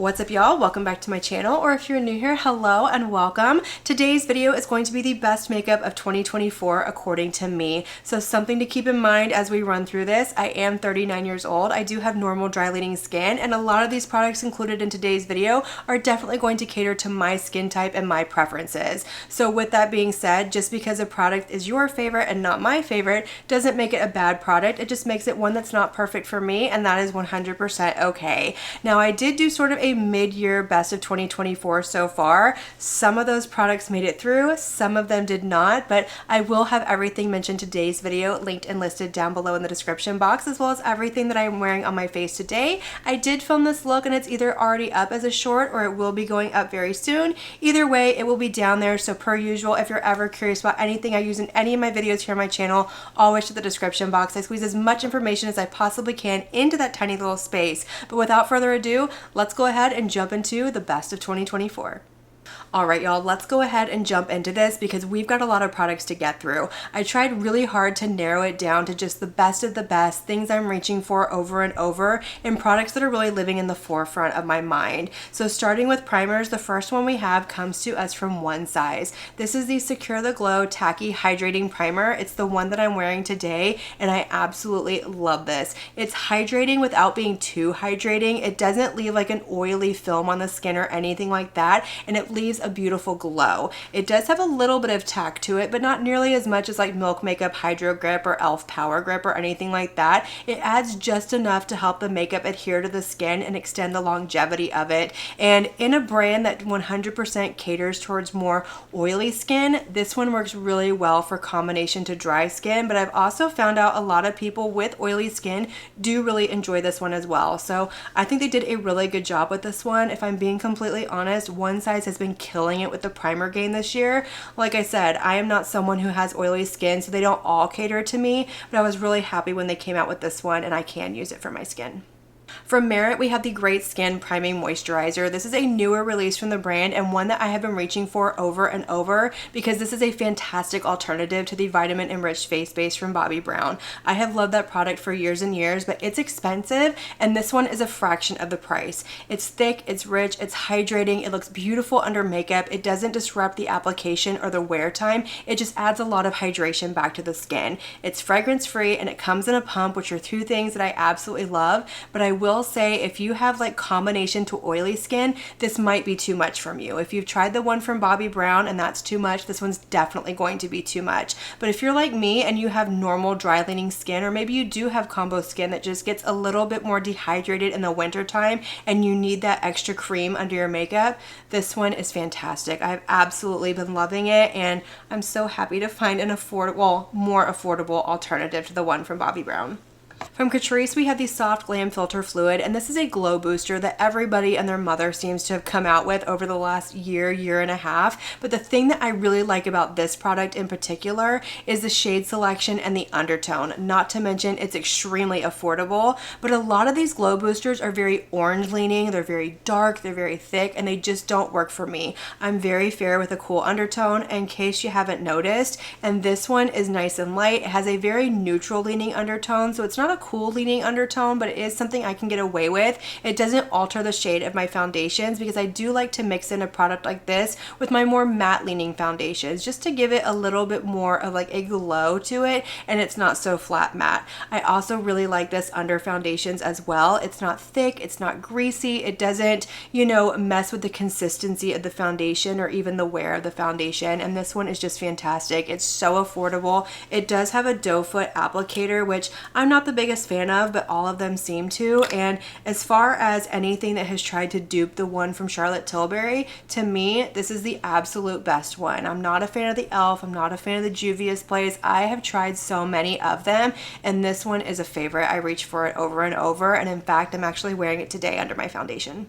What's up, y'all? Welcome back to my channel, or if you're new here, hello and welcome. Today's video is going to be the best makeup of 2024 according to me. So something to keep in mind as we run through this. I am 39 years old. I do have normal dry leaning skin, and a lot of these products included in today's video are definitely going to cater to my skin type and my preferences. So with that being said, just because a product is your favorite and not my favorite doesn't make it a bad product. It just makes it one that's not perfect for me, and that is 100% okay. Now, I did do sort of a mid-year best of 2024 so far. Some of those products made it through, some of them did not, but I will have everything mentioned in today's video linked and listed down below in the description box, as well as everything that I'm wearing on my face today. I did film this look and it's either already up as a short or it will be going up very soon. Either way, it will be down there. So per usual, if you're ever curious about anything I use in any of my videos here on my channel, always to the description box. I squeeze as much information as I possibly can into that tiny little space. But without further ado, let's go ahead and jump into the best of 2024. Alright, y'all, let's go ahead and jump into this because we've got a lot of products to get through. I tried really hard to narrow it down to just the best of the best, things I'm reaching for over and over, and products that are really living in the forefront of my mind. So starting with primers, the first one we have comes to us from One Size. This is the Secure the Glow Tacky Hydrating Primer. It's the one that I'm wearing today, and I absolutely love this. It's hydrating without being too hydrating. It doesn't leave like an oily film on the skin or anything like that, and it leaves a beautiful glow. It does have a little bit of tack to it, but not nearly as much as like Milk Makeup Hydro Grip or e.l.f. Power Grip or anything like that. It adds just enough to help the makeup adhere to the skin and extend the longevity of it. And in a brand that 100% caters towards more oily skin, this one works really well for combination to dry skin, but I've also found out a lot of people with oily skin do really enjoy this one as well. So I think they did a really good job with this one. If I'm being completely honest, One Size has been killing it with the primer game this year. Like I said, I am not someone who has oily skin, so they don't all cater to me, but I was really happy when they came out with this one, and I can use it for my skin. From Merit, we have the Great Skin Priming Moisturizer. This is a newer release from the brand and one that I have been reaching for over and over because this is a fantastic alternative to the Vitamin Enriched Face Base from Bobbi Brown. I have loved that product for years and years, but it's expensive, and this one is a fraction of the price. It's thick, it's rich, it's hydrating, it looks beautiful under makeup, it doesn't disrupt the application or the wear time, it just adds a lot of hydration back to the skin. It's fragrance free and it comes in a pump, which are two things that I absolutely love, but I will say if you have like combination to oily skin, this might be too much from you. If you've tried the one from Bobbi Brown and that's too much, this one's definitely going to be too much. But if you're like me and you have normal dry leaning skin, or maybe you do have combo skin that just gets a little bit more dehydrated in the winter time and you need that extra cream under your makeup, this one is fantastic. I've absolutely been loving it, and I'm so happy to find an affordable, more affordable alternative to the one from Bobbi Brown. From Catrice, we have the Soft Glam Filter Fluid, and this is a glow booster that everybody and their mother seems to have come out with over the last year and a half. But the thing that I really like about this product in particular is the shade selection and the undertone. Not to mention it's extremely affordable, but a lot of these glow boosters are very orange leaning, they're very dark, they're very thick, and they just don't work for me. I'm very fair with a cool undertone, in case you haven't noticed, and this one is nice and light. It has a very neutral leaning undertone, so it's not a cool leaning undertone, but it is something I can get away with. It doesn't alter the shade of my foundations because I do like to mix in a product like this with my more matte leaning foundations just to give it a little bit more of like a glow to it, and it's not so flat matte. I also really like this under foundations as well. It's not thick, it's not greasy, it doesn't, you know, mess with the consistency of the foundation or even the wear of the foundation, and this one is just fantastic. It's so affordable. It does have a doe foot applicator, which I'm not the biggest fan of, but all of them seem to. And as far as anything that has tried to dupe the one from Charlotte Tilbury, to me this is the absolute best one. I'm not a fan of the e.l.f., I'm not a fan of the Juvia's Place. I have tried so many of them, and this one is a favorite. I reach for it over and over, and in fact I'm actually wearing it today under my foundation.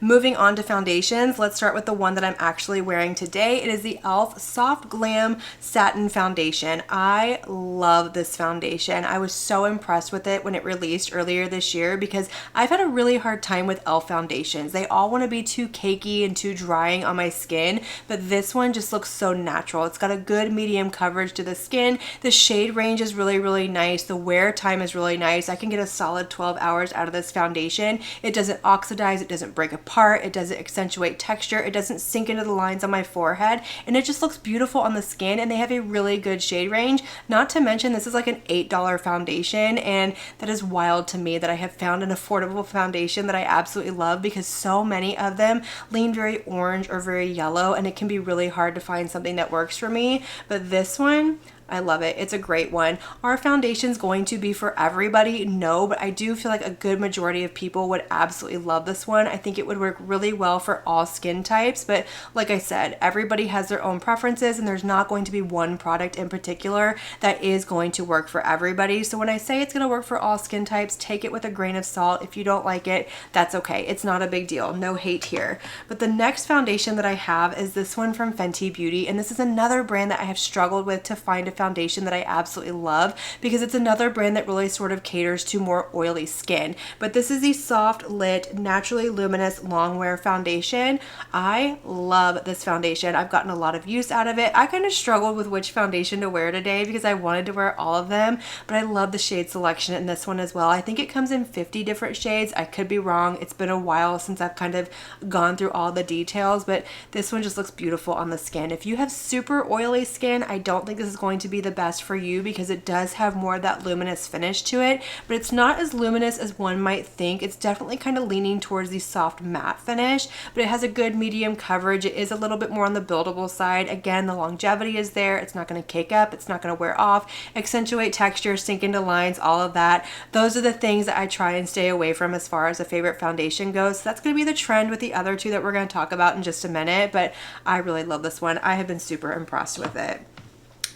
Moving on to foundations, let's start with the one that I'm actually wearing today. It is the e.l.f. Soft Glam Satin Foundation. I love this foundation. I was so impressed with it when it released earlier this year because I've had a really hard time with e.l.f. foundations. They all want to be too cakey and too drying on my skin, but this one just looks so natural. It's got a good medium coverage to the skin. The shade range is really nice. The wear time is really nice. I can get a solid 12 hours out of this foundation. It doesn't oxidize, it doesn't break apart, it doesn't accentuate texture, it doesn't sink into the lines on my forehead, and it just looks beautiful on the skin, and they have a really good shade range. Not to mention this is like an $8 foundation, and that is wild to me that I have found an affordable foundation that I absolutely love, because so many of them lean very orange or very yellow, and it can be really hard to find something that works for me. But this one, I love it. It's a great one. Are foundations going to be for everybody? No, but I do feel like a good majority of people would absolutely love this one. I think it would work really well for all skin types, but like I said, everybody has their own preferences, and there's not going to be one product in particular that is going to work for everybody. So when I say it's going to work for all skin types, take it with a grain of salt. If you don't like it, that's okay. It's not a big deal. No hate here. But the next foundation that I have is this one from Fenty Beauty, and this is another brand that I have struggled with to find a foundation that I absolutely love, because it's another brand that really sort of caters to more oily skin. But this is the Soft Lit Naturally Luminous Longwear Foundation. I love this foundation. I've gotten a lot of use out of it. I kind of struggled with which foundation to wear today because I wanted to wear all of them, but I love the shade selection in this one as well. I think it comes in 50 different shades. I could be wrong. It's been a while since I've kind of gone through all the details, but this one just looks beautiful on the skin. If you have super oily skin, I don't think this is going to be the best for you, because it does have more of that luminous finish to it, but it's not as luminous as one might think. It's definitely kind of leaning towards the soft matte finish, but it has a good medium coverage. It is a little bit more on the buildable side. Again, the longevity is there. It's not going to cake up. It's not going to wear off, accentuate texture, sink into lines, all of that. Those are the things that I try and stay away from as far as a favorite foundation goes. So that's going to be the trend with the other two that we're going to talk about in just a minute, but I really love this one. I have been super impressed with it.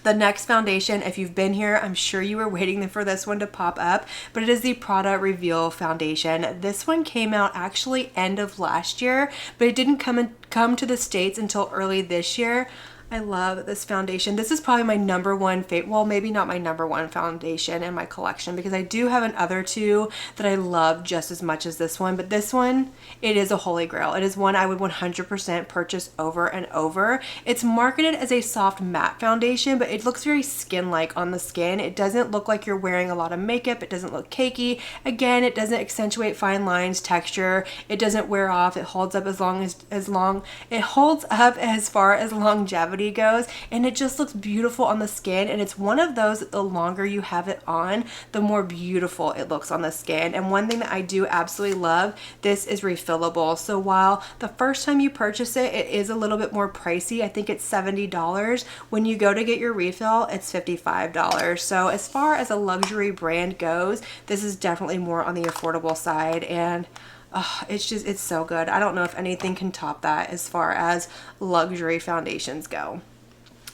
The next foundation, if you've been here, I'm sure you were waiting for this one to pop up, but it is the Prada Reveal Foundation. This one came out actually end of last year, but it didn't come to the States until early this year. I love this foundation. This is probably my number one favorite, well, maybe not my number one foundation in my collection, because I do have another two that I love just as much as this one, but this one, it is a holy grail. It is one I would 100% purchase over and over. It's marketed as a soft matte foundation, but it looks very skin-like on the skin. It doesn't look like you're wearing a lot of makeup. It doesn't look cakey. Again, it doesn't accentuate fine lines, texture. It doesn't wear off. It holds up it holds up as far as longevity goes, and it just looks beautiful on the skin. And it's one of those that the longer you have it on, the more beautiful it looks on the skin. And one thing that I do absolutely love, this is refillable. So while the first time you purchase it, it is a little bit more pricey. I think it's $70. When you go to get your refill, it's $55. So as far as a luxury brand goes, this is definitely more on the affordable side, and it's so good. I don't know if anything can top that as far as luxury foundations go.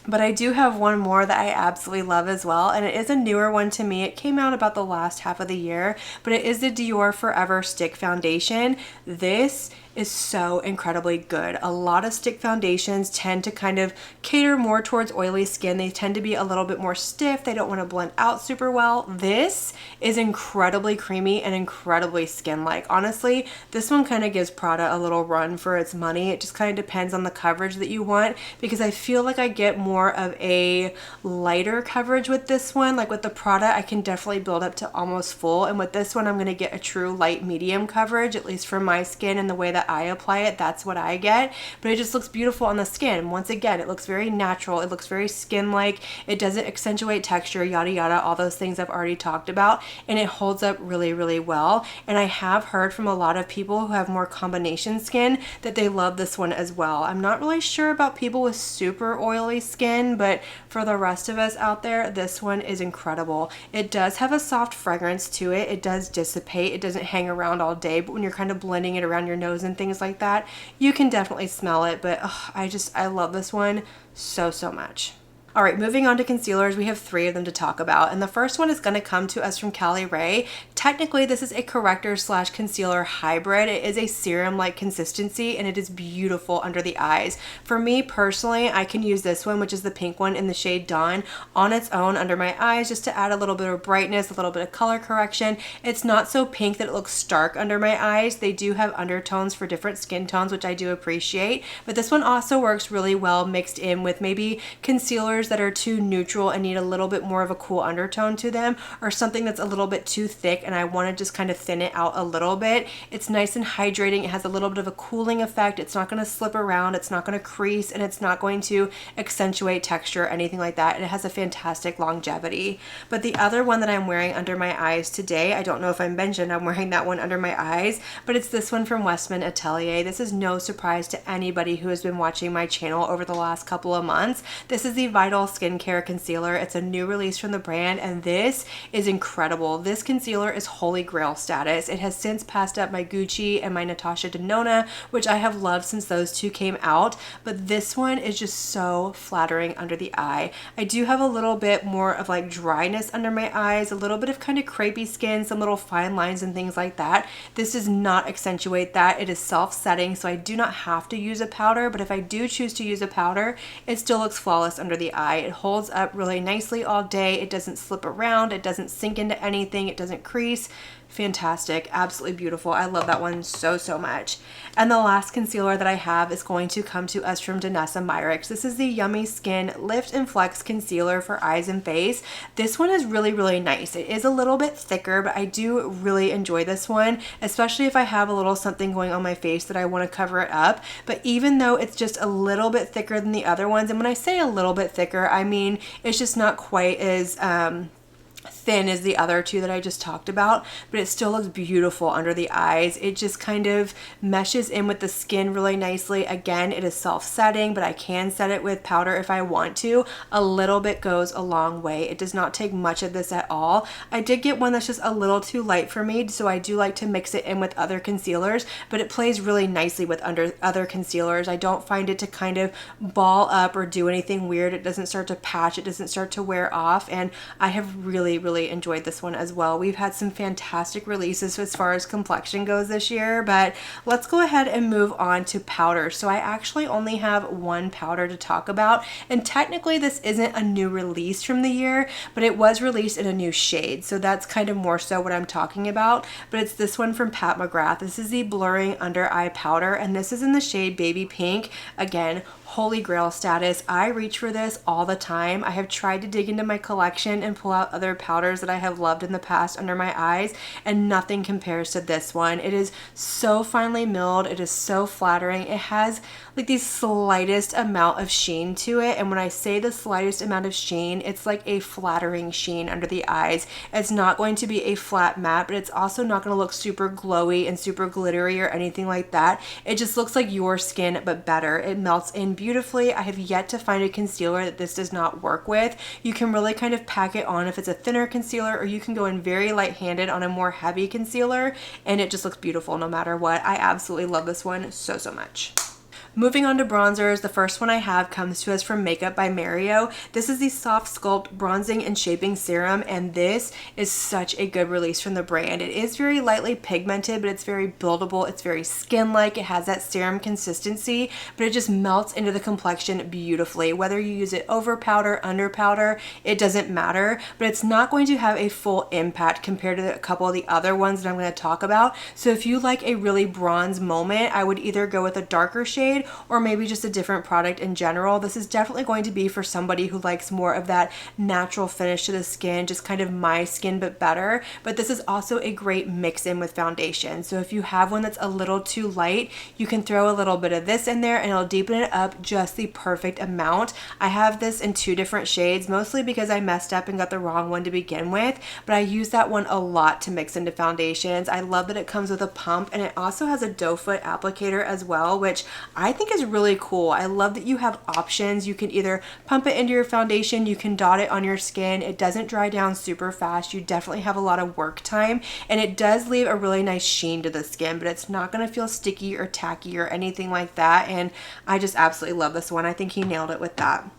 But I do have one more that I absolutely love as well, and it is a newer one to me. It came out about the last half of the year, but it is the Dior Forever Stick Foundation. This is so incredibly good. A lot of stick foundations tend to kind of cater more towards oily skin. They tend to be a little bit more stiff. They don't want to blend out super well. This is incredibly creamy and incredibly skin-like. Honestly, this one kind of gives Prada a little run for its money. It just kind of depends on the coverage that you want, because I feel like I get more of a lighter coverage with this one. Like with the Prada, I can definitely build up to almost full, and with this one, I'm going to get a true light medium coverage, at least for my skin and the way that I apply it. That's what I get, but it just looks beautiful on the skin. Once again, it looks very natural. It looks very skin-like. It doesn't accentuate texture, yada yada, all those things I've already talked about, and it holds up really, really well. And I have heard from a lot of people who have more combination skin that they love this one as well. I'm not really sure about people with super oily skin, but for the rest of us out there, this one is incredible. It does have a soft fragrance to it. It does dissipate. It doesn't hang around all day, but when you're kind of blending it around your nose and things like that, you can definitely smell it. But I love this one so much. All right, moving on to concealers, we have 3 of them to talk about. And the first one is going to come to us from Cali Ray. Technically, this is a corrector / concealer hybrid. It is a serum-like consistency, and it is beautiful under the eyes. For me personally, I can use this one, which is the pink one in the shade Dawn, on its own under my eyes, just to add a little bit of brightness, a little bit of color correction. It's not so pink that it looks stark under my eyes. They do have undertones for different skin tones, which I do appreciate. But this one also works really well mixed in with maybe concealers that are too neutral and need a little bit more of a cool undertone to them, or something that's a little bit too thick and I want to just kind of thin it out a little bit. It's nice and hydrating. It has a little bit of a cooling effect. It's not going to slip around. It's not going to crease, and it's not going to accentuate texture or anything like that. And it has a fantastic longevity. But the other one that I'm wearing under my eyes today, I don't know if I mentioned I'm wearing that one under my eyes, but it's this one from Westman Atelier. This is no surprise to anybody who has been watching my channel over the last couple of months. This is the Vital Skincare Concealer. It's a new release from the brand, and this is incredible. This concealer is holy grail status. It has since passed up my Gucci and my Natasha Denona, which I have loved since those two came out, but this one is just so flattering under the eye. I do have a little bit more of like dryness under my eyes, a little bit of kind of crepey skin, some little fine lines and things like that. This does not accentuate that. It is self-setting, so I do not have to use a powder, but if I do choose to use a powder, it still looks flawless under the eye. It holds up really nicely all day. It doesn't slip around. It doesn't sink into anything. It doesn't crease. Fantastic, absolutely beautiful. I love that one so much. And the last concealer that I have is going to come to us from Danessa Myricks. This is the Yummy Skin Lift and Flex Concealer for eyes and face. This one is really nice. It is a little bit thicker, but I do really enjoy this one, especially if I have a little something going on my face that I want to cover it up. But even though it's just a little bit thicker than the other ones, and when I say a little bit thicker, I mean it's just not quite as thin as the other two that I just talked about, but it still looks beautiful under the eyes. It just kind of meshes in with the skin really nicely. Again, it is self-setting, but I can set it with powder if I want to. A little bit goes a long way. It does not take much of this at all. I did get one that's just a little too light for me, so I do like to mix it in with other concealers, but it plays really nicely with other concealers. I don't find it to kind of ball up or do anything weird. It doesn't start to patch. It doesn't start to wear off, and I have really enjoyed this one as well. We've had some fantastic releases as far as complexion goes this year, but let's go ahead and move on to powder. So I actually only have one powder to talk about, and technically this isn't a new release from the year, but it was released in a new shade, so that's kind of more so what I'm talking about. But it's this one from Pat McGrath. This is the Blurring Under Eye Powder, and this is in the shade Baby Pink. Again, holy grail status. I reach for this all the time. I have tried to dig into my collection and pull out other powders that I have loved in the past under my eyes, and nothing compares to this one. It is so finely milled. It is so flattering. It has like the slightest amount of sheen to it, and when I say the slightest amount of sheen, it's like a flattering sheen under the eyes. It's not going to be a flat matte, but it's also not going to look super glowy and super glittery or anything like that. It just looks like your skin, but better. It melts in beautifully. I have yet to find a concealer that this does not work with. You can really kind of pack it on if it's a thinner concealer, or you can go in very light-handed on a more heavy concealer, and it just looks beautiful no matter what. I absolutely love this one so much. Moving on to bronzers, the first one I have comes to us from Makeup by Mario. This is the Soft Sculpt Bronzing and Shaping Serum, and this is such a good release from the brand. It is very lightly pigmented, but it's very buildable. It's very skin-like. It has that serum consistency, but it just melts into the complexion beautifully. Whether you use it over powder, under powder, it doesn't matter, but it's not going to have a full impact compared to a couple of the other ones that I'm going to talk about. So if you like a really bronze moment, I would either go with a darker shade or maybe just a different product in general. This is definitely going to be for somebody who likes more of that natural finish to the skin, just kind of my skin but better. But this is also a great mix in with foundation. So if you have one that's a little too light, you can throw a little bit of this in there and it'll deepen it up just the perfect amount. I have this in 2 different shades, mostly because I messed up and got the wrong one to begin with, but I use that one a lot to mix into foundations. I love that it comes with a pump, and it also has a doe foot applicator as well, which I think is really cool. I love that you have options. You can either pump it into your foundation, you can dot it on your skin. It doesn't dry down super fast. You definitely have a lot of work time, and it does leave a really nice sheen to the skin, but it's not going to feel sticky or tacky or anything like that, and I just absolutely love this one. I think he nailed it with that.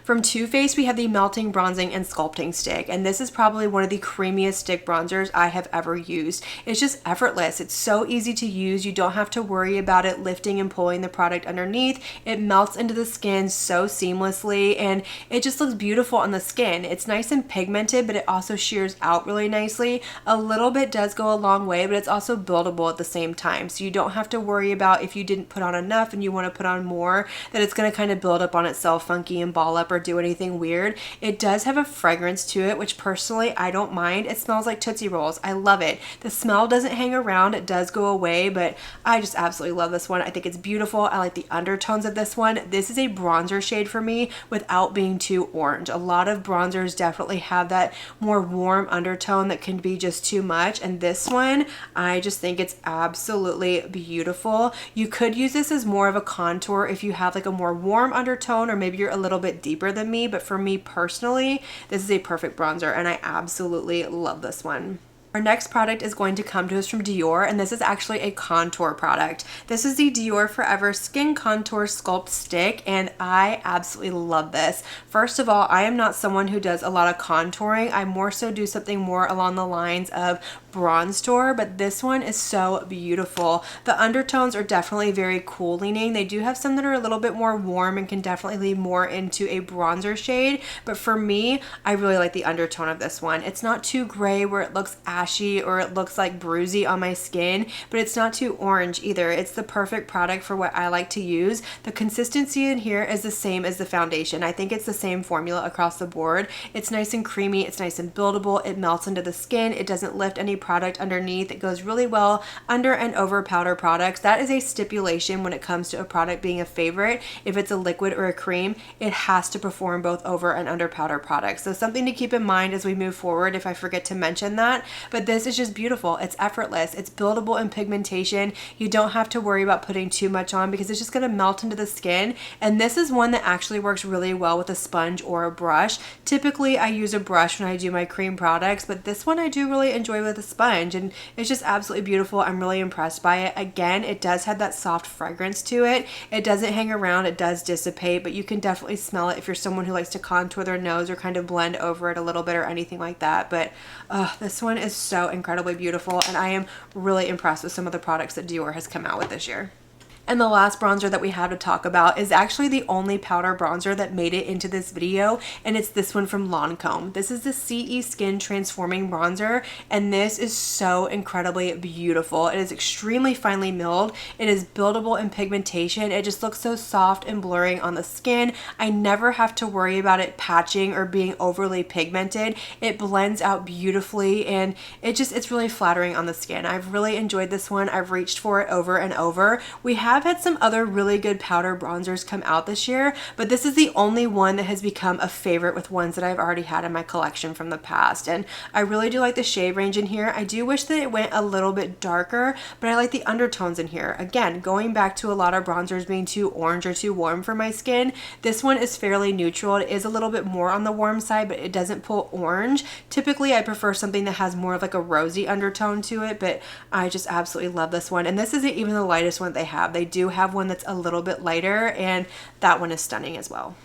From Too Faced, we have the Melting Bronzing and Sculpting Stick, and this is probably one of the creamiest stick bronzers I have ever used. It's just effortless. It's so easy to use. You don't have to worry about it lifting and pulling the product underneath. It melts into the skin so seamlessly, and it just looks beautiful on the skin. It's nice and pigmented, but it also shears out really nicely. A little bit does go a long way, but it's also buildable at the same time, so you don't have to worry about if you didn't put on enough and you want to put on more, that it's going to kind of build up on itself funky and ball ball up or do anything weird. It does have a fragrance to it, which personally I don't mind. It smells like Tootsie Rolls. I love it. The smell doesn't hang around. It does go away, but I just absolutely love this one. I think it's beautiful. I like the undertones of this one. This is a bronzer shade for me without being too orange. A lot of bronzers definitely have that more warm undertone that can be just too much, and this one, I just think it's absolutely beautiful. You could use this as more of a contour if you have like a more warm undertone, or maybe you're a little bit deeper than me, but for me personally, this is a perfect bronzer and I absolutely love this one. Our next product is going to come to us from Dior, and this is actually a contour product. This is the Dior Forever Skin Contour Sculpt Stick, and I absolutely love this. First of all, I am not someone who does a lot of contouring. I more so do something more along the lines of bronze tour, but this one is so beautiful. The undertones are definitely very cool leaning. They do have some that are a little bit more warm and can definitely lean more into a bronzer shade, but for me, I really like the undertone of this one. It's not too gray where it looks ashy or it looks like bruisey on my skin, but it's not too orange either. It's the perfect product for what I like to use. The consistency in here is the same as the foundation. I think it's the same formula across the board. It's nice and creamy, it's nice and buildable, it melts into the skin, it doesn't lift any product underneath. It goes really well under and over powder products. That is a stipulation when it comes to a product being a favorite. If it's a liquid or a cream, it has to perform both over and under powder products. So something to keep in mind as we move forward if I forget to mention that. But this is just beautiful. It's effortless. It's buildable in pigmentation. You don't have to worry about putting too much on because it's just going to melt into the skin. And this is one that actually works really well with a sponge or a brush. Typically, I use a brush when I do my cream products, but this one I do really enjoy with a sponge, and it's just absolutely beautiful. I'm really impressed by it. Again, it does have that soft fragrance to it. It doesn't hang around, it does dissipate, but you can definitely smell it if you're someone who likes to contour their nose or kind of blend over it a little bit or anything like that. But this one is so incredibly beautiful, and I am really impressed with some of the products that Dior has come out with this year. And the last bronzer that we have to talk about is actually the only powder bronzer that made it into this video, and it's this one from Lancome. This is the CE Skin Transforming Bronzer, and this is so incredibly beautiful. It is extremely finely milled. It is buildable in pigmentation. It just looks so soft and blurring on the skin. I never have to worry about it patching or being overly pigmented. It blends out beautifully, and it's really flattering on the skin. I've really enjoyed this one. I've reached for it over and over. We have had some other really good powder bronzers come out this year, but this is the only one that has become a favorite with ones that I've already had in my collection from the past. And I really do like the shade range in here. I do wish that it went a little bit darker, but I like the undertones in here. Again, going back to a lot of bronzers being too orange or too warm for my skin, this one is fairly neutral. It is a little bit more on the warm side, but it doesn't pull orange. Typically, I prefer something that has more of like a rosy undertone to it, but I just absolutely love this one. And this isn't even the lightest one they have. They do have one that's a little bit lighter, and that one is stunning as well.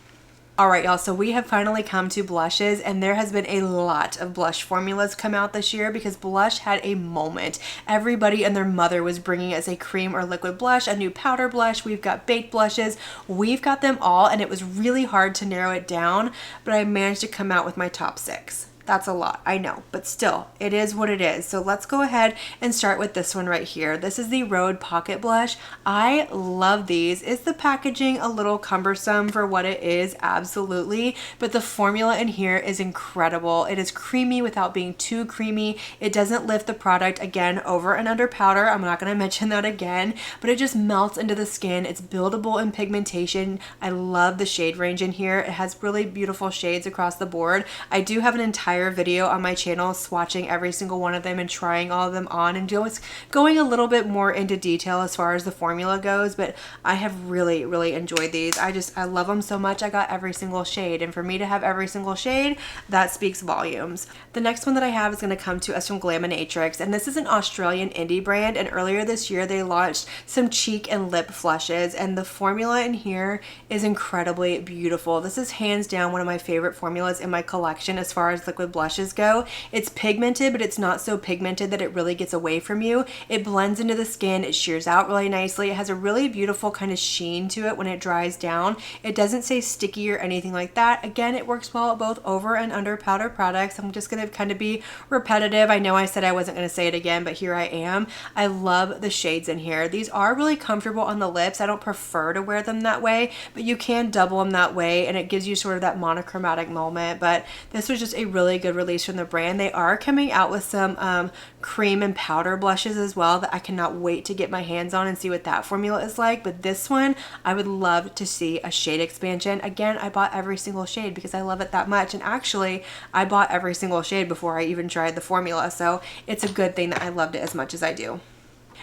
All right, y'all, so we have finally come to blushes, and there has been a lot of blush formulas come out this year because blush had a moment. Everybody and their mother was bringing us a cream or liquid blush, a new powder blush. We've got baked blushes. We've got them all, and it was really hard to narrow it down, but I managed to come out with my top 6. That's a lot, I know, but still, it is what it is. So let's go ahead and start with this one right here. This is the Rhode Pocket Blush. I love these. Is the packaging a little cumbersome for what it is? Absolutely, but the formula in here is incredible. It is creamy without being too creamy. It doesn't lift the product, again, over and under powder. I'm not gonna mention that again, but it just melts into the skin. It's buildable in pigmentation. I love the shade range in here. It has really beautiful shades across the board. I do have an entire video on my channel swatching every single one of them and trying all of them on and just going a little bit more into detail as far as the formula goes, but I have really enjoyed these. I love them so much. I got every single shade, and for me to have every single shade, that speaks volumes. The next one that I have is going to come to us from Glaminatrix, and this is an Australian indie brand, and earlier this year they launched some cheek and lip flushes, and the formula in here is incredibly beautiful. This is hands down one of my favorite formulas in my collection as far as liquid liquid blushes go. It's pigmented, but it's not so pigmented that it really gets away from you. It blends into the skin. It shears out really nicely. It has a really beautiful kind of sheen to it when it dries down. It doesn't stay sticky or anything like that. Again, it works well both over and under powder products. I'm just going to kind of be repetitive. I know I said I wasn't going to say it again, but here I am. I love the shades in here. These are really comfortable on the lips. I don't prefer to wear them that way, but you can double them that way and it gives you sort of that monochromatic moment. But this was just a really good release from the brand. They are coming out with some cream and powder blushes as well that I cannot wait to get my hands on and see what that formula is like. But this one, I would love to see a shade expansion. Again, I bought every single shade because I love it that much. And actually, I bought every single shade before I even tried the formula. So it's a good thing that I loved it as much as I do.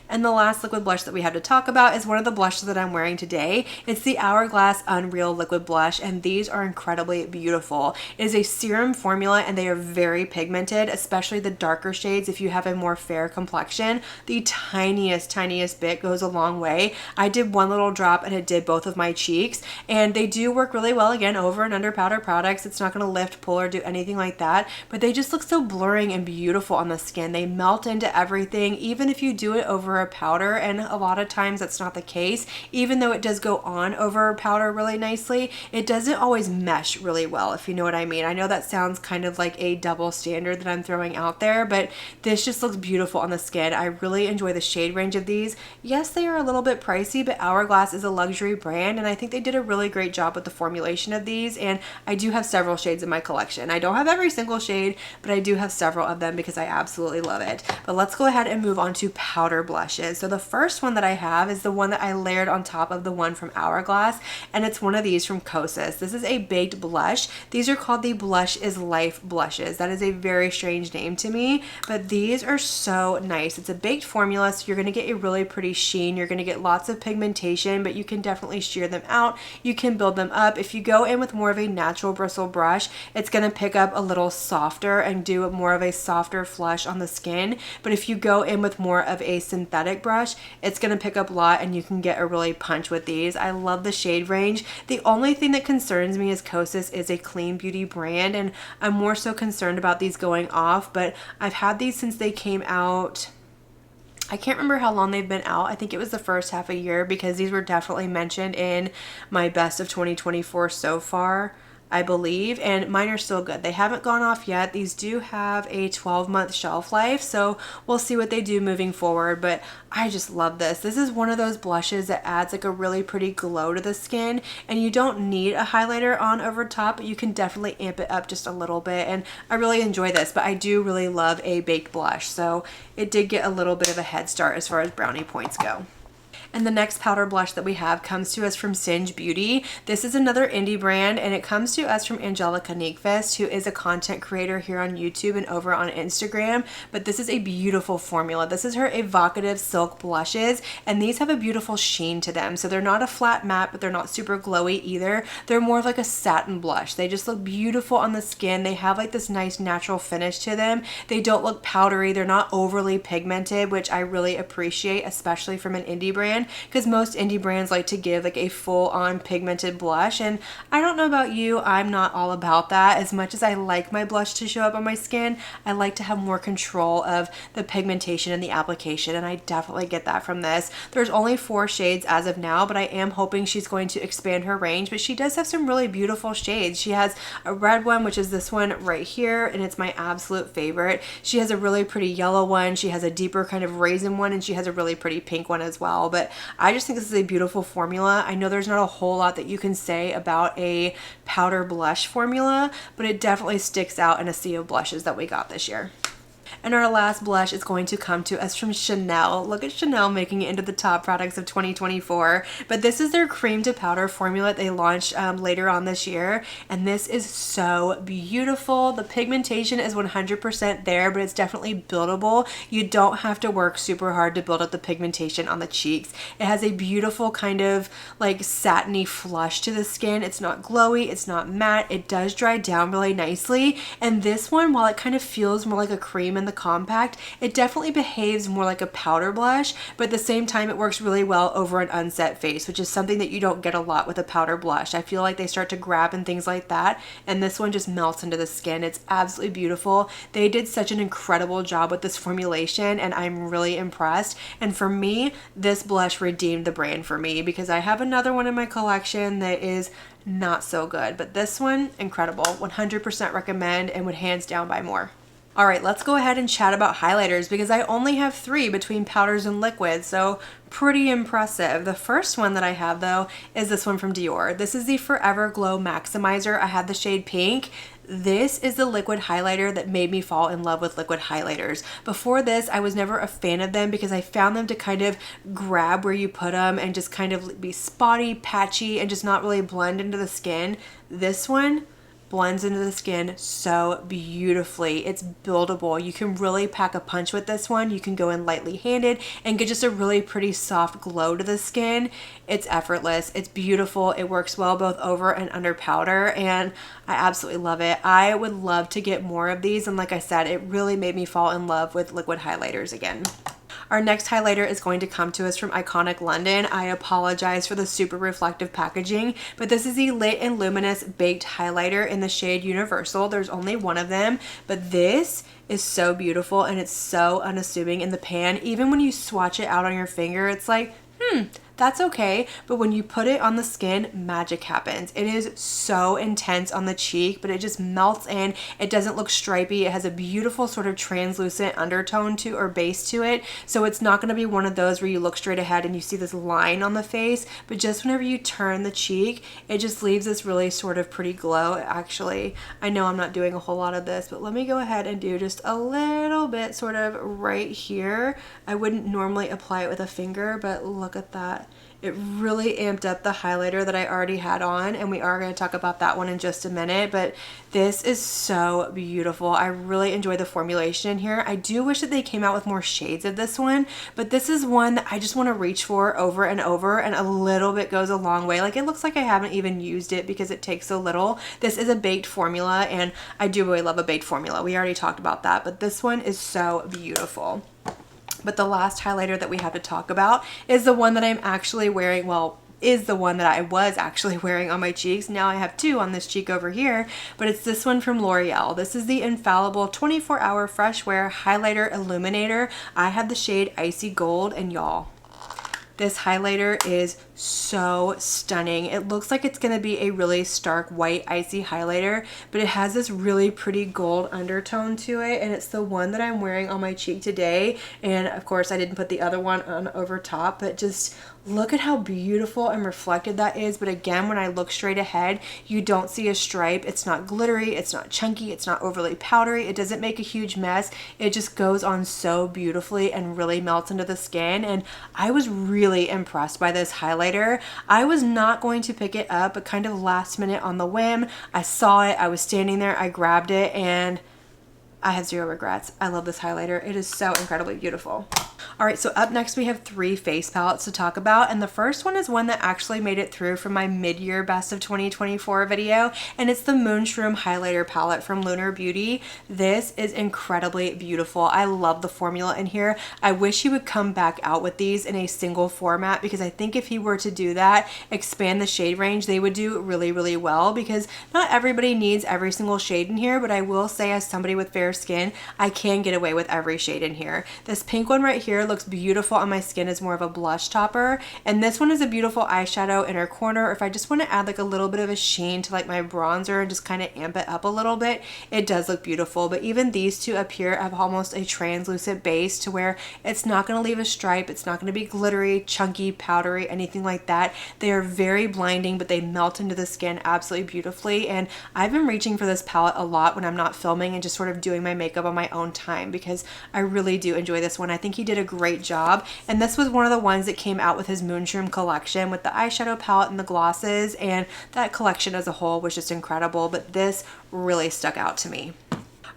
And the last liquid blush that we have to talk about is one of the blushes that I'm wearing today. It's the Hourglass Unreal Liquid Blush, and these are incredibly beautiful. It is a serum formula, and they are very pigmented, especially the darker shades if you have a more fair complexion. The tiniest bit goes a long way. I did one little drop, and it did both of my cheeks, and they do work really well, again, over and under powder products. It's not going to lift, pull, or do anything like that, but they just look so blurring and beautiful on the skin. They melt into everything, even if you do it over a powder, and a lot of times that's not the case. Even though it does go on over powder really nicely, it doesn't always mesh really well, if you know what I mean. I know that sounds kind of like a double standard that I'm throwing out there, but this just looks beautiful on the skin. I really enjoy the shade range of these. Yes, they are a little bit pricey, but Hourglass is a luxury brand, and I think they did a really great job with the formulation of these, and I do have several shades in my collection. I don't have every single shade, but I do have several of them because I absolutely love it. But let's go ahead and move on to powder blushes. So the first one that I have is the one that I layered on top of the one from Hourglass, and it's one of these from Kosas. This is a baked blush. These are called the Blush is Life blushes. That is a very strange name to me, but these are so nice. It's a baked formula, so you're going to get a really pretty sheen. You're going to get lots of pigmentation, but you can definitely shear them out. You can build them up. If you go in with more of a natural bristle brush, it's going to pick up a little softer and do more of a softer flush on the skin. But if you go in with more of a synthetic brush, it's going to pick up a lot and you can get a really punch with these. I love the shade range. The only thing that concerns me is Kosas is a clean beauty brand, and I'm more so concerned about these going off, but I've had these since they came out. I can't remember how long they've been out. I think it was the first half a year because these were definitely mentioned in my best of 2024 so far, I believe, and mine are still good. They haven't gone off yet. These do have a 12-month shelf life, so we'll see what they do moving forward, but I just love this. This is one of those blushes that adds like a really pretty glow to the skin, and you don't need a highlighter on over top, but you can definitely amp it up just a little bit, and I really enjoy this, but I do really love a baked blush, so it did get a little bit of a head start as far as brownie points go. And the next powder blush that we have comes to us from Singe Beauty. This is another indie brand, and it comes to us from Angelica Nyqvist, who is a content creator here on YouTube and over on Instagram. But this is a beautiful formula. This is her evocative silk blushes, and these have a beautiful sheen to them. So they're not a flat matte, but they're not super glowy either. They're more of like a satin blush. They just look beautiful on the skin. They have like this nice natural finish to them. They don't look powdery. They're not overly pigmented, which I really appreciate, especially from an indie brand, because most indie brands like to give like a full-on pigmented blush, and I don't know about you, I'm not all about that. As much as I like my blush to show up on my skin, I like to have more control of the pigmentation and the application, and I definitely get that from this. There's only 4 shades as of now, but I am hoping she's going to expand her range, but she does have some really beautiful shades. She has a red one, which is this one right here, and it's my absolute favorite. She has a really pretty yellow one, she has a deeper kind of raisin one, and she has a really pretty pink one as well. But I just think this is a beautiful formula. I know there's not a whole lot that you can say about a powder blush formula, but it definitely sticks out in a sea of blushes that we got this year. And our last blush is going to come to us from Chanel. Look at Chanel making it into the top products of 2024. But this is their cream to powder formula they launched later on this year. And this is so beautiful. The pigmentation is 100% there, but it's definitely buildable. You don't have to work super hard to build up the pigmentation on the cheeks. It has a beautiful kind of like satiny flush to the skin. It's not glowy, it's not matte. It does dry down really nicely. And this one, while it kind of feels more like a cream medium and the compact, it definitely behaves more like a powder blush, but at the same time it works really well over an unset face, which is something that you don't get a lot with a powder blush. I feel like they start to grab and things like that, and this one just melts into the skin. It's absolutely beautiful. They did such an incredible job with this formulation, and I'm really impressed. And for me, this blush redeemed the brand for me, because I have another one in my collection that is not so good, but this one, incredible. 100% recommend and would hands down buy more. All right, let's go ahead and chat about highlighters, because I only have 3 between powders and liquids, so pretty impressive. The first one that I have though is this one from Dior. This is the Forever Glow Maximizer. I have the shade pink. This is the liquid highlighter that made me fall in love with liquid highlighters. Before this, I was never a fan of them because I found them to kind of grab where you put them and just kind of be spotty, patchy, and just not really blend into the skin. This one blends into the skin so beautifully. It's buildable. You can really pack a punch with this one. You can go in lightly handed and get just a really pretty soft glow to the skin. It's effortless. It's beautiful. It works well both over and under powder, and I absolutely love it. I would love to get more of these, and like I said, it really made me fall in love with liquid highlighters again. Our next highlighter is going to come to us from Iconic London. I apologize for the super reflective packaging, but this is the Lit and Luminous Baked Highlighter in the shade Universal. There's only one of them, but this is so beautiful and it's so unassuming in the pan. Even when you swatch it out on your finger, it's like, that's okay, but when you put it on the skin, magic happens. It is so intense on the cheek, but it just melts in. It doesn't look stripy. It has a beautiful sort of translucent undertone to or base to it, so it's not going to be one of those where you look straight ahead and you see this line on the face, but just whenever you turn the cheek, it just leaves this really sort of pretty glow. Actually, I know I'm not doing a whole lot of this, but let me go ahead and do just a little bit sort of right here. I wouldn't normally apply it with a finger, but look at that. It really amped up the highlighter that I already had on, and we are going to talk about that one in just a minute, but this is so beautiful. I really enjoy the formulation in here. I do wish that they came out with more shades of this one, but this is one that I just want to reach for over and over, and a little bit goes a long way. Like, it looks like I haven't even used it because it takes so little. This is a baked formula, and I do really love a baked formula. We already talked about that, but this one is so beautiful. But the last highlighter that we have to talk about is the one that I'm actually wearing, well, is the one that I was actually wearing on my cheeks. Now I have 2 on this cheek over here, but it's this one from L'Oreal. This is the Infallible 24-Hour Fresh Wear Highlighter Illuminator. I have the shade Icy Gold, and y'all, this highlighter is so stunning. It looks like it's going to be a really stark white icy highlighter, but it has this really pretty gold undertone to it, and it's the one that I'm wearing on my cheek today. And of course I didn't put the other one on over top, but just look at how beautiful and reflected that is. But again, when I look straight ahead, you don't see a stripe. It's not glittery, it's not chunky, it's not overly powdery, it doesn't make a huge mess. It just goes on so beautifully and really melts into the skin, and I was really impressed by this highlighter. I was not going to pick it up, but kind of last minute on the whim, I saw it, I was standing there, I grabbed it, and I have zero regrets. I love this highlighter. It is so incredibly beautiful. All right, so up next we have 3 face palettes to talk about, and the first one is one that actually made it through from my mid-year best of 2024 video, and it's the Moonshroom Highlighter Palette from Lunar Beauty. This is incredibly beautiful. I love the formula in here. I wish he would come back out with these in a single format, because I think if he were to do that, expand the shade range, they would do really, really well, because not everybody needs every single shade in here, but I will say, as somebody with fair skin, I can get away with every shade in here. This pink one right here looks beautiful on my skin as more of a blush topper, and this one is a beautiful eyeshadow inner corner. If I just want to add like a little bit of a sheen to like my bronzer and just kind of amp it up a little bit, it does look beautiful. But even these two up here have almost a translucent base to where it's not going to leave a stripe, it's not going to be glittery, chunky, powdery, anything like that. They are very blinding, but they melt into the skin absolutely beautifully, and I've been reaching for this palette a lot when I'm not filming and just sort of doing my makeup on my own time, because I really do enjoy this one. I think he did a great job, and this was one of the ones that came out with his Moonshroom collection with the eyeshadow palette and the glosses, and that collection as a whole was just incredible, but this really stuck out to me.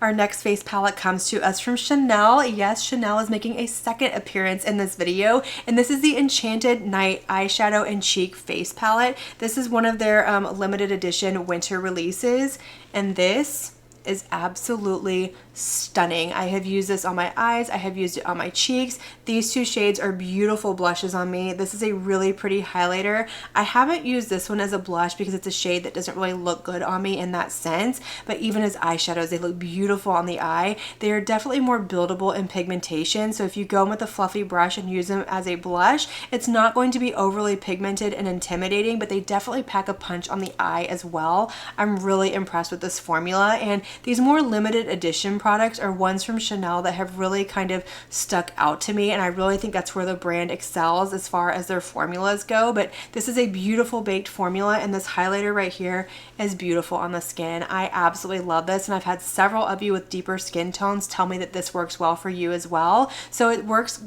Our next face palette comes to us from Chanel. Yes, Chanel is making a second appearance in this video, and this is the Enchanted Night Eyeshadow and Cheek Face Palette. This is one of their limited edition winter releases, and this is absolutely stunning. I have used this on my eyes. I have used it on my cheeks. These two shades are beautiful blushes on me. This is a really pretty highlighter. I haven't used this one as a blush because it's a shade that doesn't really look good on me in that sense, but even as eyeshadows, they look beautiful on the eye. They are definitely more buildable in pigmentation, so if you go in with a fluffy brush and use them as a blush, it's not going to be overly pigmented and intimidating, but they definitely pack a punch on the eye as well. I'm really impressed with this formula, and these more limited edition products are ones from Chanel that have really kind of stuck out to me, and I really think that's where the brand excels as far as their formulas go. But this is a beautiful baked formula, and this highlighter right here is beautiful on the skin. I absolutely love this, and I've had several of you with deeper skin tones tell me that this works well for you as well. So it works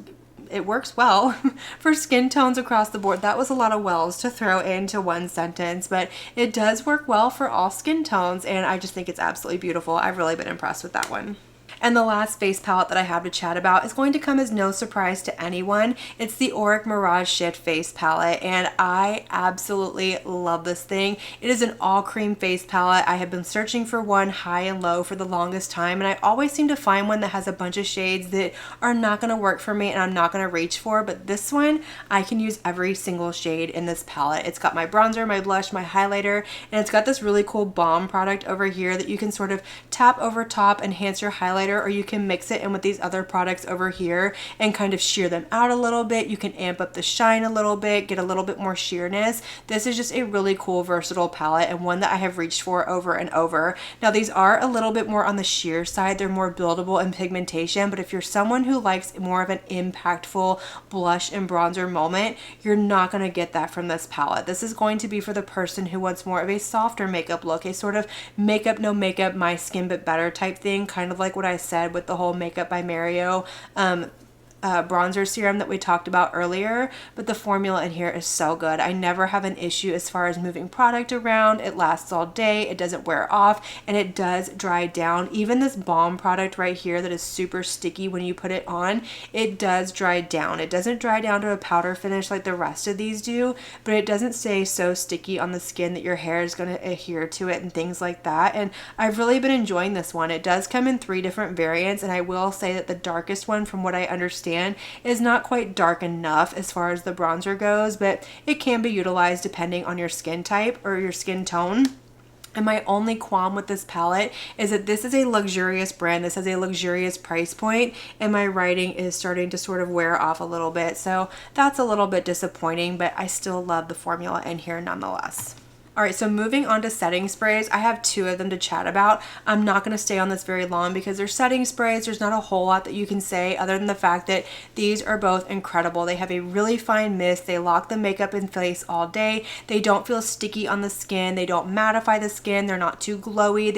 well for skin tones across the board. That was a lot of wells to throw into one sentence, but it does work well for all skin tones, and I just think it's absolutely beautiful. I've really been impressed with that one. And the last face palette that I have to chat about is going to come as no surprise to anyone. It's the Auric Mirage Shift face palette, and I absolutely love this thing. It is an all cream face palette. I have been searching for one high and low for the longest time, and I always seem to find one that has a bunch of shades that are not going to work for me and I'm not going to reach for, but this one, I can use every single shade in this palette. It's got my bronzer, my blush, my highlighter, and it's got this really cool balm product over here that you can sort of tap over top, enhance your highlighter, or you can mix it in with these other products over here and kind of sheer them out a little bit. You can amp up the shine a little bit, get a little bit more sheerness. This is just a really cool, versatile palette, and one that I have reached for over and over. Now, these are a little bit more on the sheer side. They're more buildable in pigmentation, but if you're someone who likes more of an impactful blush and bronzer moment, you're not going to get that from this palette. This is going to be for the person who wants more of a softer makeup look, a sort of makeup, no makeup, my skin but better type thing, kind of like what I said with the whole Makeup by Mario bronzer serum that we talked about earlier. But the formula in here is so good. I never have an issue as far as moving product around. It lasts all day, it doesn't wear off, and it does dry down. Even this balm product right here that is super sticky when you put it on, it does dry down. It doesn't dry down to a powder finish like the rest of these do, but it doesn't stay so sticky on the skin that your hair is going to adhere to it and things like that. And I've really been enjoying this one. It does come in 3 different variants, and I will say that the darkest one, from what I understand, is not quite dark enough as far as the bronzer goes, but it can be utilized depending on your skin type or your skin tone. And my only qualm with this palette is that this is a luxurious brand. This has a luxurious price point, and my writing is starting to sort of wear off a little bit. So that's a little bit disappointing, but I still love the formula in here nonetheless. Alright, so moving on to setting sprays, I have 2 of them to chat about. I'm not going to stay on this very long because they're setting sprays. There's not a whole lot that you can say other than the fact that these are both incredible. They have a really fine mist. They lock the makeup in place all day. They don't feel sticky on the skin. They don't mattify the skin. They're not too glowy.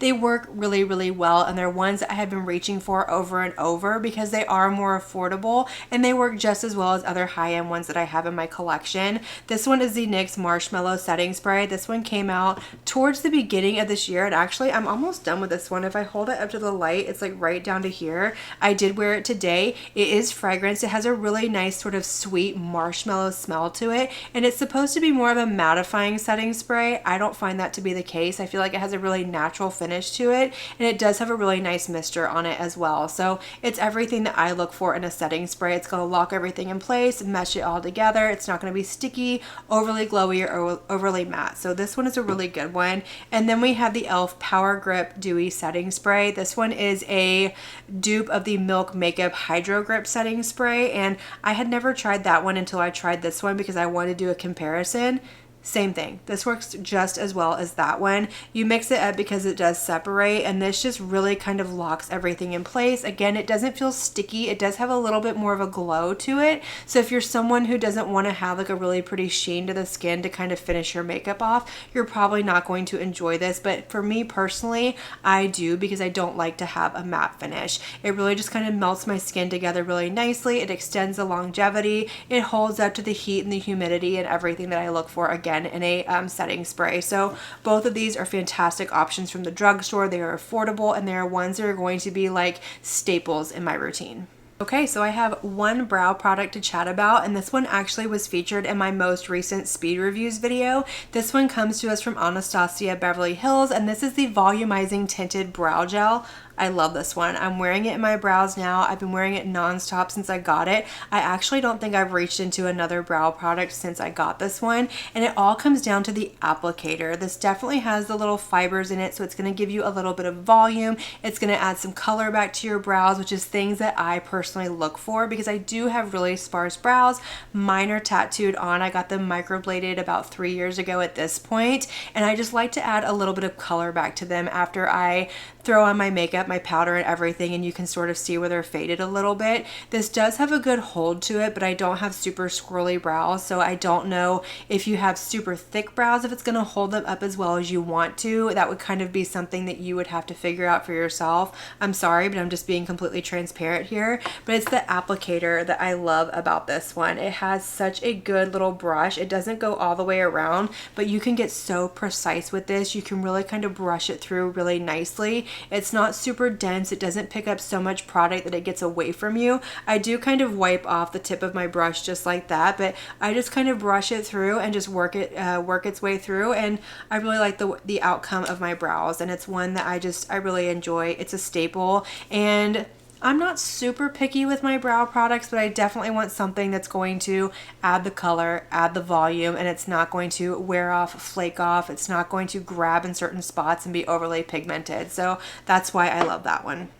They work really, really well, and they're ones that I have been reaching for over and over because they are more affordable and they work just as well as other high-end ones that I have in my collection. This one is the NYX Marshmallow Setting Spray. This one came out towards the beginning of this year, and actually I'm almost done with this one. If I hold it up to the light, it's like right down to here. I did wear it today. It is fragrance. It has a really nice sort of sweet marshmallow smell to it, and it's supposed to be more of a mattifying setting spray. I don't find that to be the case. I feel like it has a really natural finish to it, and it does have a really nice mister on it as well. So it's everything that I look for in a setting spray. It's going to lock everything in place, mesh it all together. It's not going to be sticky, overly glowy, or overly matte. So this one is a really good one. And then we have the e.l.f. Power Grip Dewy Setting Spray. This one is a dupe of the Milk Makeup Hydro Grip Setting Spray, and I had never tried that one until I tried this one because I wanted to do a comparison. Same thing. This works just as well as that one. You mix it up because it does separate, and this just really kind of locks everything in place. Again, it doesn't feel sticky. It does have a little bit more of a glow to it. So if you're someone who doesn't want to have like a really pretty sheen to the skin to kind of finish your makeup off, you're probably not going to enjoy this. But for me personally, I do, because I don't like to have a matte finish. It really just kind of melts my skin together really nicely. It extends the longevity. It holds up to the heat and the humidity and everything that I look for, again, in a setting spray. So both of these are fantastic options from the drugstore. They are affordable, and they are ones that are going to be like staples in my routine. Okay, so I have one brow product to chat about, and this one actually was featured in my most recent speed reviews video. This one comes to us from Anastasia Beverly Hills, and this is the Volumizing Tinted Brow Gel. I love this one. I'm wearing it in my brows now. I've been wearing it nonstop since I got it. I actually don't think I've reached into another brow product since I got this one, and it all comes down to the applicator. This definitely has the little fibers in it, so it's going to give you a little bit of volume. It's going to add some color back to your brows, which is things that I personally look for because I do have really sparse brows. Mine are tattooed on. I got them microbladed about 3 years ago at this point, and I just like to add a little bit of color back to them after I throw on my makeup, my powder and everything, and you can sort of see where they're faded a little bit. This does have a good hold to it, but I don't have super swirly brows, so I don't know if you have super thick brows if it's going to hold them up as well as you want to. That would kind of be something that you would have to figure out for yourself. I'm sorry, but I'm just being completely transparent here. But it's the applicator that I love about this one. It has such a good little brush. It doesn't go all the way around, but you can get so precise with this. You can really kind of brush it through really nicely. It's not super dense. It doesn't pick up so much product that it gets away from you. I do kind of wipe off the tip of my brush just like that, but I just kind of brush it through and just work its way through, and I really like the outcome of my brows, and it's one that I really enjoy. It's a staple, and I'm not super picky with my brow products, but I definitely want something that's going to add the color, add the volume, and it's not going to wear off, flake off. It's not going to grab in certain spots and be overly pigmented. So that's why I love that one.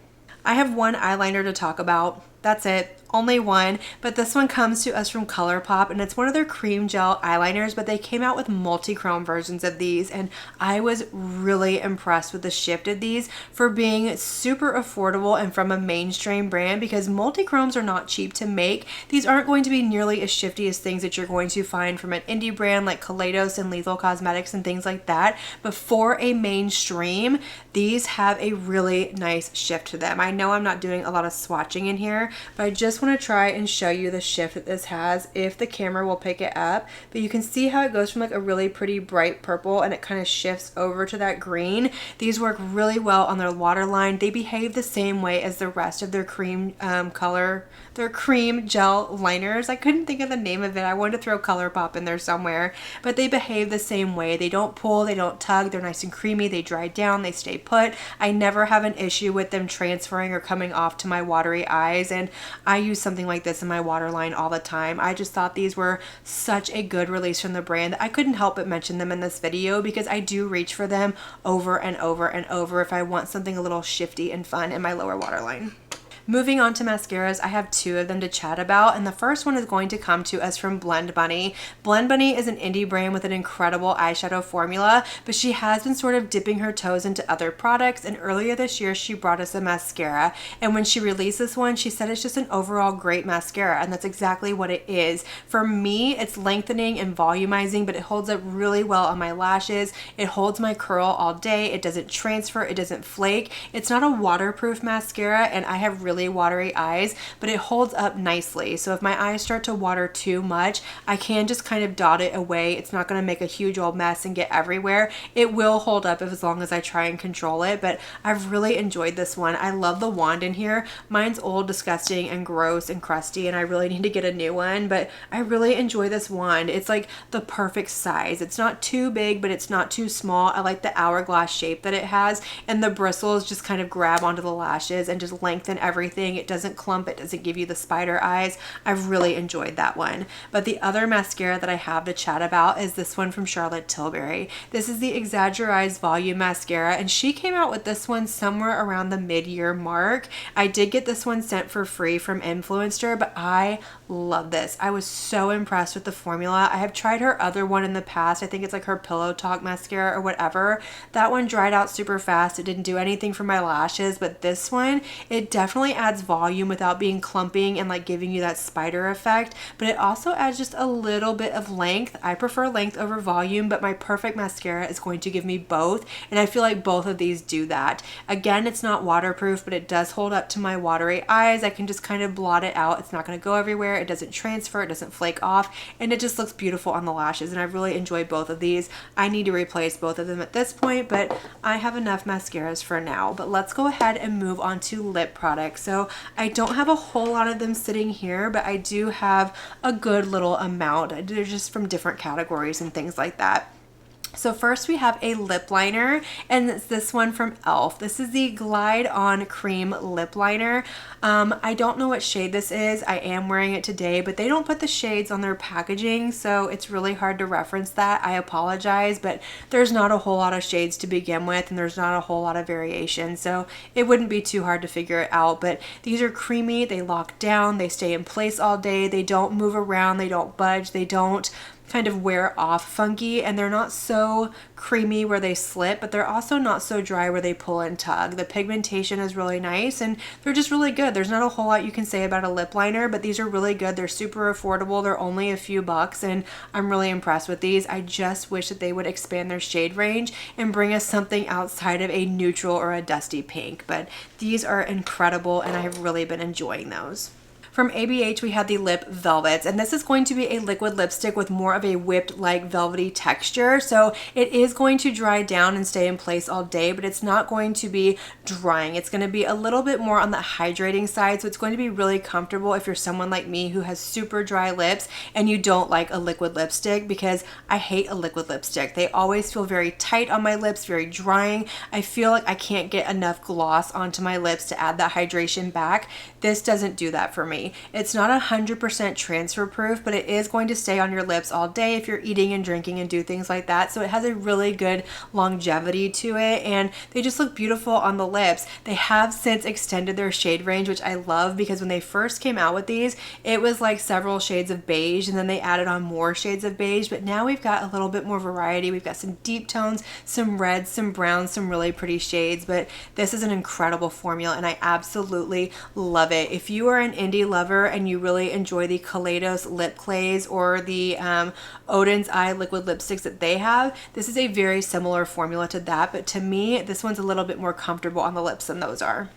I have one eyeliner to talk about. That's it. Only one, but this one comes to us from ColourPop, and it's one of their cream gel eyeliners, but they came out with multi-chrome versions of these, and I was really impressed with the shift of these for being super affordable and from a mainstream brand, because multi-chromes are not cheap to make. These aren't going to be nearly as shifty as things that you're going to find from an indie brand like Kaleidos and Lethal Cosmetics and things like that, but for a mainstream, these have a really nice shift to them. I know I'm not doing a lot of swatching in here, but I just want to try and show you the shift that this has if the camera will pick it up. But you can see how it goes from like a really pretty bright purple and it kind of shifts over to that green. These work really well on their waterline. They behave the same way as the rest of their cream their cream gel liners. I couldn't think of the name of it. I wanted to throw ColourPop in there somewhere, but they behave the same way. They don't pull, they don't tug, they're nice and creamy, they dry down, they stay put. I never have an issue with them transferring or coming off to my watery eyes, and I use something like this in my waterline all the time. I just thought these were such a good release from the brand that I couldn't help but mention them in this video, because I do reach for them over and over and over if I want something a little shifty and fun in my lower waterline. Moving on to mascaras, I have two of them to chat about, and the first one is going to come to us from Blend Bunny. Blend Bunny is an indie brand with an incredible eyeshadow formula, but she has been sort of dipping her toes into other products, and earlier this year she brought us a mascara, and when she released this one, she said it's just an overall great mascara, and that's exactly what it is. For me, it's lengthening and volumizing, but it holds up really well on my lashes. It holds my curl all day. It doesn't transfer. It doesn't flake. It's not a waterproof mascara, and I have really watery eyes, but it holds up nicely. So if my eyes start to water too much, I can just kind of dot it away. It's not going to make a huge old mess and get everywhere. It will hold up as long as I try and control it, but I've really enjoyed this one. I love the wand in here. Mine's old, disgusting, and gross and crusty, and I really need to get a new one, but I really enjoy this wand. It's like the perfect size. It's not too big, but it's not too small. I like the hourglass shape that it has, and the bristles just kind of grab onto the lashes and just lengthen everything. It doesn't clump. It doesn't give you the spider eyes. I've really enjoyed that one. But the other mascara that I have to chat about is this one from Charlotte Tilbury. This is the Exaggerized Volume Mascara, and she came out with this one somewhere around the mid-year mark. I did get this one sent for free from Influencer, but I love this. I was so impressed with the formula. I have tried her other one in the past. I think it's like her Pillow Talk mascara or whatever. That one dried out super fast. It didn't do anything for my lashes, but this one, it definitely adds volume without being clumping and like giving you that spider effect, but it also adds just a little bit of length. I prefer length over volume, but my perfect mascara is going to give me both, and I feel like both of these do that. Again, it's not waterproof, but it does hold up to my watery eyes. I can just kind of blot it out. It's not going to go everywhere. It doesn't transfer. It doesn't flake off, and it just looks beautiful on the lashes, and I really enjoy both of these. I need to replace both of them at this point, but I have enough mascaras for now. But let's go ahead and move on to lip products. So I don't have a whole lot of them sitting here, but I do have a good little amount. They're just from different categories and things like that. So first we have a lip liner, and it's this one from e.l.f. This is the Glide On Cream Lip Liner. I don't know what shade this is. I am wearing it today, but they don't put the shades on their packaging, so it's really hard to reference that. I apologize, but there's not a whole lot of shades to begin with, and there's not a whole lot of variation, so it wouldn't be too hard to figure it out. But these are creamy, they lock down, they stay in place all day, they don't move around, they don't budge, they don't kind of wear off funky, and they're not so creamy where they slip, but they're also not so dry where they pull and tug. The pigmentation is really nice, and they're just really good. There's not a whole lot you can say about a lip liner, but these are really good. They're super affordable. They're only a few bucks, and I'm really impressed with these. I just wish that they would expand their shade range and bring us something outside of a neutral or a dusty pink, but these are incredible, and I have really been enjoying those. From ABH, we have the Lip Velvets, and this is going to be a liquid lipstick with more of a whipped-like velvety texture. So it is going to dry down and stay in place all day, but it's not going to be drying. It's going to be a little bit more on the hydrating side, so it's going to be really comfortable if you're someone like me who has super dry lips and you don't like a liquid lipstick, because I hate a liquid lipstick. They always feel very tight on my lips, very drying. I feel like I can't get enough gloss onto my lips to add that hydration back. This doesn't do that for me. It's not 100% transfer proof, but it is going to stay on your lips all day if you're eating and drinking and do things like that. So it has a really good longevity to it, and they just look beautiful on the lips. They have since extended their shade range, which I love, because when they first came out with these, it was like several shades of beige, and then they added on more shades of beige, but now we've got a little bit more variety. We've got some deep tones, some reds, some browns, some really pretty shades, but this is an incredible formula, and I absolutely love it. If you are an indie lover and you really enjoy the Kaleidos lip clays or the Odin's Eye liquid lipsticks that they have, this is a very similar formula to that, but to me, this one's a little bit more comfortable on the lips than those are.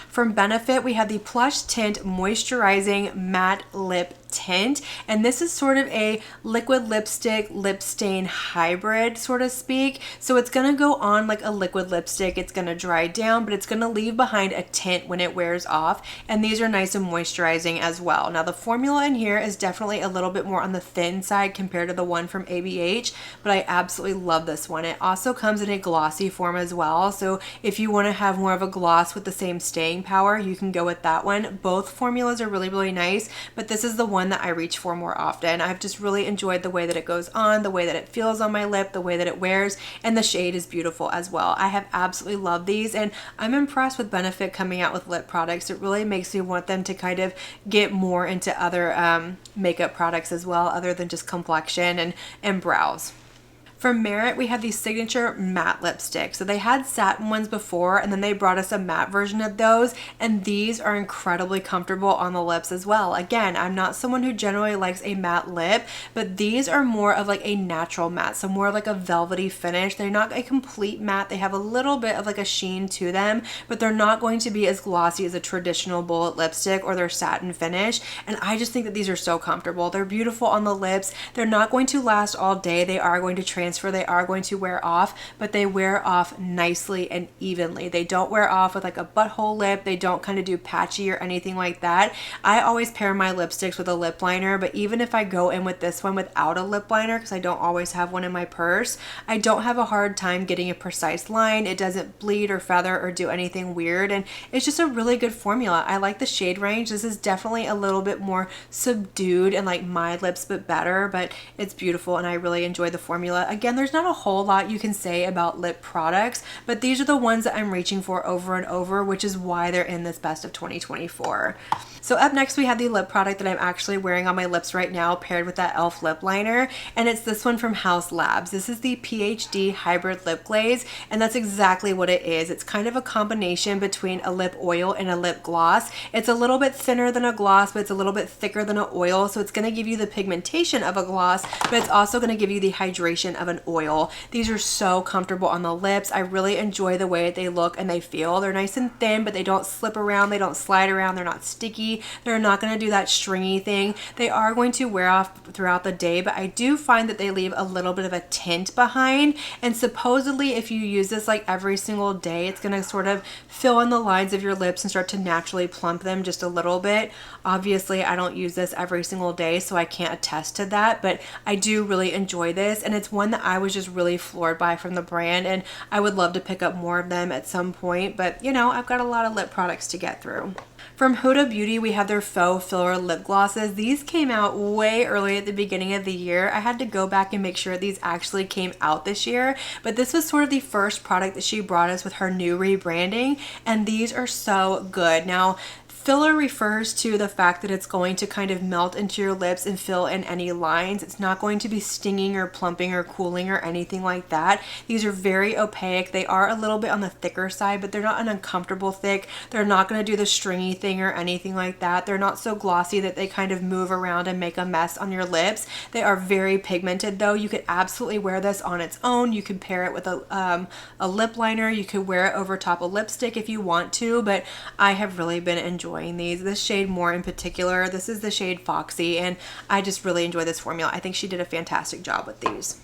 From Benefit, we have the Plush Tint Moisturizing Matte Lip Tint, and this is sort of a liquid lipstick lip stain hybrid, so to speak. So it's going to go on like a liquid lipstick. It's going to dry down, but it's going to leave behind a tint when it wears off, and these are nice and moisturizing as well. Now the formula in here is definitely a little bit more on the thin side compared to the one from ABH, but I absolutely love this one. It also comes in a glossy form as well, so if you want to have more of a gloss with the same staying power, you can go with that one. Both formulas are really, really nice, but this is the one that I reach for more often. I've just really enjoyed the way that it goes on, the way that it feels on my lip, the way that it wears, and the shade is beautiful as well. I have absolutely loved these, and I'm impressed with Benefit coming out with lip products. It really makes me want them to kind of get more into other makeup products as well, other than just complexion and brows. From Merit, we have the Signature Matte Lipstick. So they had satin ones before, and then they brought us a matte version of those, and these are incredibly comfortable on the lips as well. Again, I'm not someone who generally likes a matte lip, but these are more of like a natural matte, so more like a velvety finish. They're not a complete matte. They have a little bit of like a sheen to them, but they're not going to be as glossy as a traditional bullet lipstick or their satin finish, and I just think that these are so comfortable. They're beautiful on the lips. They're not going to last all day. They are going to transfer, they are going to wear off, but they wear off nicely and evenly. They don't wear off with like a butthole lip. They don't kind of do patchy or anything like that. I always pair my lipsticks with a lip liner, but even if I go in with this one without a lip liner, because I don't always have one in my purse, I don't have a hard time getting a precise line. It doesn't bleed or feather or do anything weird, and it's just a really good formula. I like the shade range. This is definitely a little bit more subdued and like my lips, but better, but it's beautiful, and I really enjoy the formula. Again, there's not a whole lot you can say about lip products, but these are the ones that I'm reaching for over and over, which is why they're in this best of 2024. So up next, we have the lip product that I'm actually wearing on my lips right now, paired with that e.l.f. lip liner, and it's this one from House Labs. This is the PhD Hybrid Lip Glaze, and that's exactly what it is. It's kind of a combination between a lip oil and a lip gloss. It's a little bit thinner than a gloss, but it's a little bit thicker than an oil, so it's going to give you the pigmentation of a gloss, but it's also going to give you the hydration of of an oil. These are so comfortable on the lips. I really enjoy the way they look and they feel. They're nice and thin, but they don't slip around, they don't slide around, they're not sticky, they're not going to do that stringy thing. They are going to wear off throughout the day, but I do find that they leave a little bit of a tint behind, and supposedly if you use this like every single day, it's going to sort of fill in the lines of your lips and start to naturally plump them just a little bit. Obviously, I don't use this every single day, so I can't attest to that, but I do really enjoy this, and it's one that I was just really floored by from the brand, and I would love to pick up more of them at some point, but you know, I've got a lot of lip products to get through. From Huda Beauty, we have their faux filler lip glosses. These came out way early at the beginning of the year. I had to go back and make sure these actually came out this year, but this was sort of the first product that she brought us with her new rebranding, and these are so good. Now, filler refers to the fact that it's going to kind of melt into your lips and fill in any lines. It's not going to be stinging or plumping or cooling or anything like that. These are very opaque. They are a little bit on the thicker side, but they're not an uncomfortable thick. They're not going to do the stringy thing or anything like that. They're not so glossy that they kind of move around and make a mess on your lips. They are very pigmented though. You could absolutely wear this on its own. You could pair it with a lip liner. You could wear it over top of lipstick if you want to, but I have really been enjoying these. This shade more in particular, this is the shade Foxy, and I just really enjoy this formula. I think she did a fantastic job with these.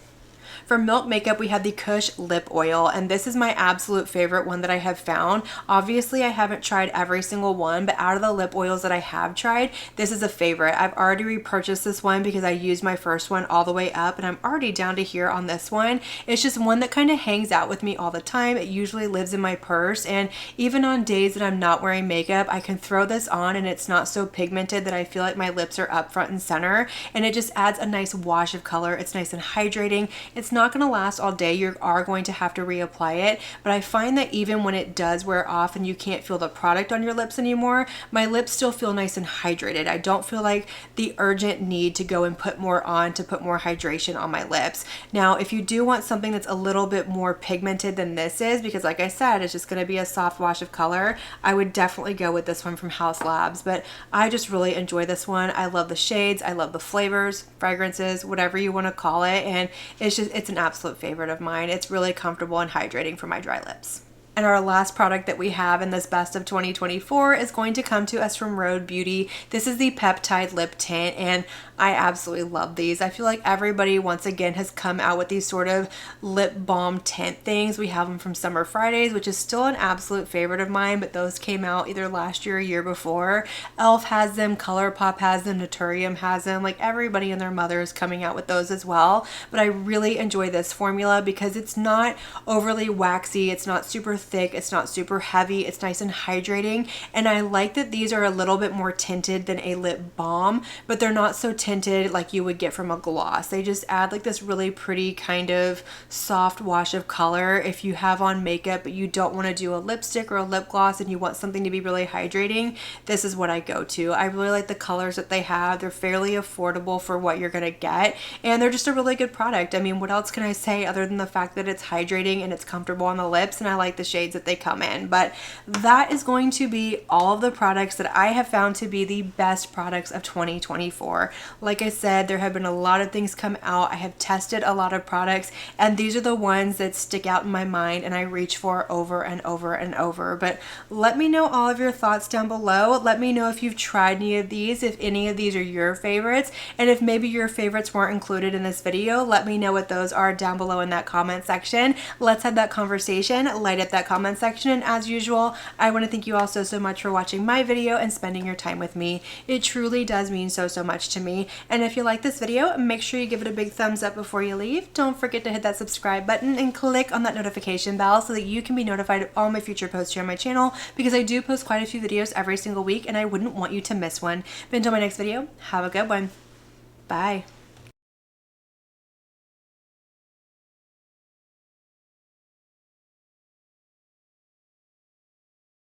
For Milk Makeup, we have the Kush Lip Oil, and this is my absolute favorite one that I have found. Obviously, I haven't tried every single one, but out of the lip oils that I have tried, this is a favorite. I've already repurchased this one because I used my first one all the way up, and I'm already down to here on this one. It's just one that kind of hangs out with me all the time. It usually lives in my purse, and even on days that I'm not wearing makeup, I can throw this on and it's not so pigmented that I feel like my lips are up front and center, and it just adds a nice wash of color. It's nice and hydrating. It's not going to last all day. You are going to have to reapply it, but I find that even when it does wear off and you can't feel the product on your lips anymore, my lips still feel nice and hydrated. I don't feel like the urgent need to go and put more on to put more hydration on my lips. Now, if you do want something that's a little bit more pigmented than this is, because like I said, it's just going to be a soft wash of color, I would definitely go with this one from Haus Labs, but I just really enjoy this one. I love the shades, I love the flavors, fragrances, whatever you want to call it, and it's an absolute favorite of mine. It's really comfortable and hydrating for my dry lips. And our last product that we have in this best of 2024 is going to come to us from Rhode Beauty. This is the Peptide Lip Tint, and I absolutely love these. I feel like everybody once again has come out with these sort of lip balm tint things. We have them from Summer Fridays, which is still an absolute favorite of mine, but those came out either last year or year before. Elf has them, ColourPop has them, Naturium has them. Like everybody and their mother is coming out with those as well. But I really enjoy this formula because it's not overly waxy, it's not super thick, it's not super heavy, it's nice and hydrating, and I like that these are a little bit more tinted than a lip balm, but they're not so tinted like you would get from a gloss. They just add like this really pretty kind of soft wash of color if you have on makeup but you don't want to do a lipstick or a lip gloss and you want something to be really hydrating. This is what I go to. I really like the colors that they have. They're fairly affordable for what you're gonna get, and they're just a really good product. I mean, what else can I say other than the fact that it's hydrating and it's comfortable on the lips, and I like the shades that they come in. But that is going to be all of the products that I have found to be the best products of 2024. Like I said, there have been a lot of things come out. I have tested a lot of products, and these are the ones that stick out in my mind and I reach for over and over and over. But let me know all of your thoughts down below. Let me know if you've tried any of these, if any of these are your favorites, and if maybe your favorites weren't included in this video, let me know what those are down below in that comment section. Let's have that conversation. Light up that comment section, and as usual, I want to thank you all so much for watching my video and spending your time with me. It truly does mean so much to me, and if you like this video, make sure you give it a big thumbs up before you leave. Don't forget to hit that subscribe button and click on that notification bell so that you can be notified of all my future posts here on my channel, because I do post quite a few videos every single week and I wouldn't want you to miss one. But until my next video, have a good one. Bye.